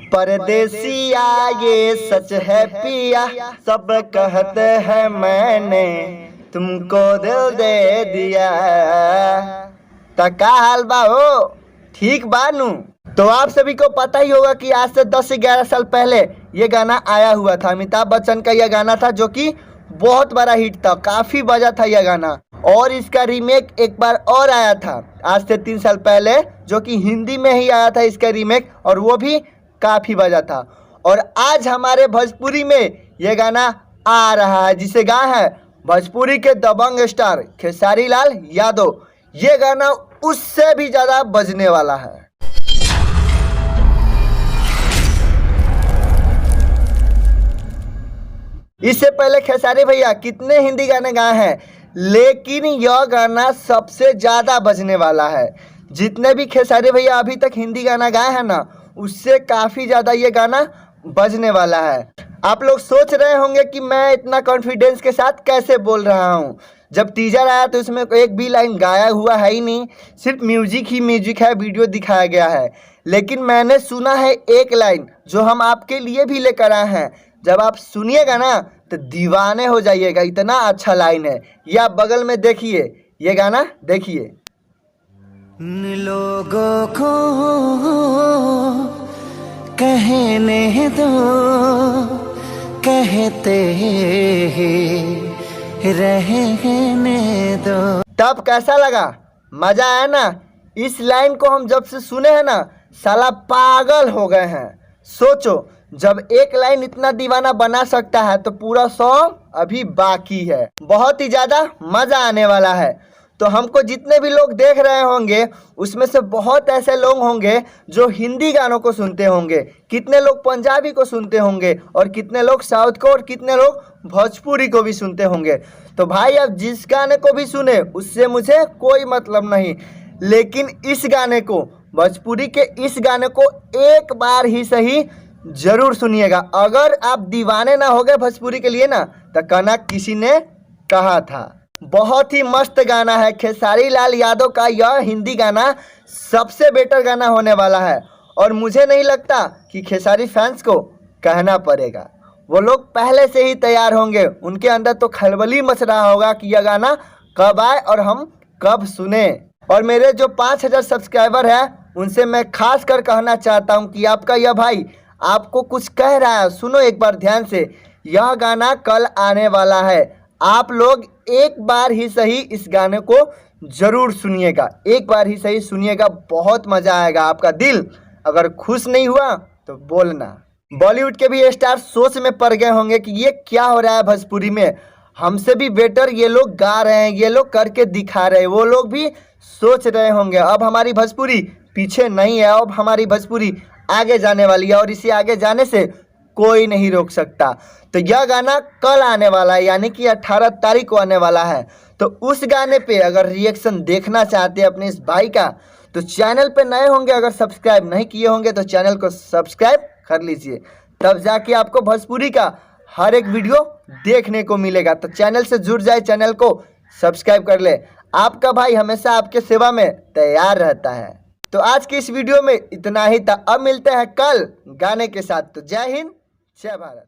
परदेसिया ये सच है पिया, सब कहते हैं मैंने तुमको दिल दे दिया। तो का हाल बा हो, ठीक बानू। तो आप सभी को पता ही होगा कि आज से 10 से 11 साल पहले ये गाना आया हुआ था। अमिताभ बच्चन का यह गाना था जो कि बहुत बड़ा हिट था, काफ़ी बजा था यह गाना। और इसका रीमेक एक बार और आया था आज से 3 साल पहले, जो कि हिंदी में ही आया था इसका रीमेक, और वो भी काफ़ी बजा था। और आज हमारे भोजपुरी में यह गाना आ रहा है, जिसे गाया है भोजपुरी के दबंग स्टार खेसारी लाल यादव। ये गाना उससे भी ज़्यादा बजने वाला है। इससे पहले खेसारी भैया कितने हिंदी गाने गाए हैं, लेकिन यह गाना सबसे ज़्यादा बजने वाला है। जितने भी खेसारी भैया अभी तक हिंदी गाना गाए हैं ना, उससे काफ़ी ज़्यादा ये गाना बजने वाला है। आप लोग सोच रहे होंगे कि मैं इतना कॉन्फिडेंस के साथ कैसे बोल रहा हूँ। जब टीजर आया तो उसमें एक भी लाइन गाया हुआ है ही नहीं, सिर्फ म्यूजिक ही म्यूजिक है, वीडियो दिखाया गया है। लेकिन मैंने सुना है एक लाइन जो हम आपके लिए भी लेकर आए हैं। जब आप सुनिएगा ना तो दीवाने हो जाइएगा, इतना अच्छा लाइन है। ये आप बगल में देखिए, ये गाना देखिए। लोगों को कहने दो, कहते रहने दो। तब कैसा लगा, मजा आया ना। इस लाइन को हम जब से सुने हैं ना, साला पागल हो गए हैं। सोचो, जब एक लाइन इतना दीवाना बना सकता है तो पूरा सॉन्ग अभी बाकी है। बहुत ही ज़्यादा मज़ा आने वाला है। तो हमको जितने भी लोग देख रहे होंगे उसमें से बहुत ऐसे लोग होंगे जो हिंदी गानों को सुनते होंगे, कितने लोग पंजाबी को सुनते होंगे, और कितने लोग साउथ को, और कितने लोग भोजपुरी को भी सुनते होंगे। तो भाई अब जिस गाने को भी सुने उससे मुझे कोई मतलब नहीं, लेकिन इस गाने को, भोजपुरी के इस गाने को एक बार ही सही जरूर सुनिएगा। अगर आप दीवाने ना हो गए भोजपुरी के लिए ना, तो कहना किसी ने कहा था। बहुत ही मस्त गाना है। खेसारी लाल यादव का यह हिंदी गाना सबसे बेटर गाना होने वाला है। और मुझे नहीं लगता कि खेसारी फैंस को कहना पड़ेगा, वो लोग पहले से ही तैयार होंगे। उनके अंदर तो खलबली मच रहा होगा कि यह गाना कब आए और हम कब सुने। और मेरे जो 5000 सब्सक्राइबर हैं उनसे मैं खास कर कहना चाहता हूं कि आपका यह भाई आपको कुछ कह रहा है, सुनो एक बार ध्यान से। यह गाना कल आने वाला है, आप लोग एक बार ही सही इस गाने को जरूर सुनिएगा, एक बार ही सही सुनिएगा, बहुत मज़ा आएगा। आपका दिल अगर खुश नहीं हुआ तो बोलना। बॉलीवुड के भी स्टार सोच में पड़ गए होंगे कि ये क्या हो रहा है भोजपुरी में, हमसे भी बेटर ये लोग गा रहे हैं, ये लोग करके दिखा रहे हैं। वो लोग भी सोच रहे होंगे अब हमारी भोजपुरी पीछे नहीं है, अब हमारी भोजपुरी आगे जाने वाली है, और इसे आगे जाने से कोई नहीं रोक सकता। तो यह गाना कल आने वाला है, यानी कि 18 तारीख को आने वाला है। तो उस गाने पे अगर रिएक्शन देखना चाहते हैं अपने इस भाई का, तो चैनल पे नए होंगे, अगर सब्सक्राइब नहीं किए होंगे तो चैनल को सब्सक्राइब कर लीजिए, तब जाके आपको भोजपुरी का हर एक वीडियो देखने को मिलेगा। तो चैनल से जुड़ जाए, चैनल को सब्सक्राइब कर ले। आपका भाई हमेशा आपके सेवा में तैयार रहता है। तो आज की इस वीडियो में इतना ही था। अब मिलते हैं कल गाने के साथ। तो जय हिंद, जय भारत।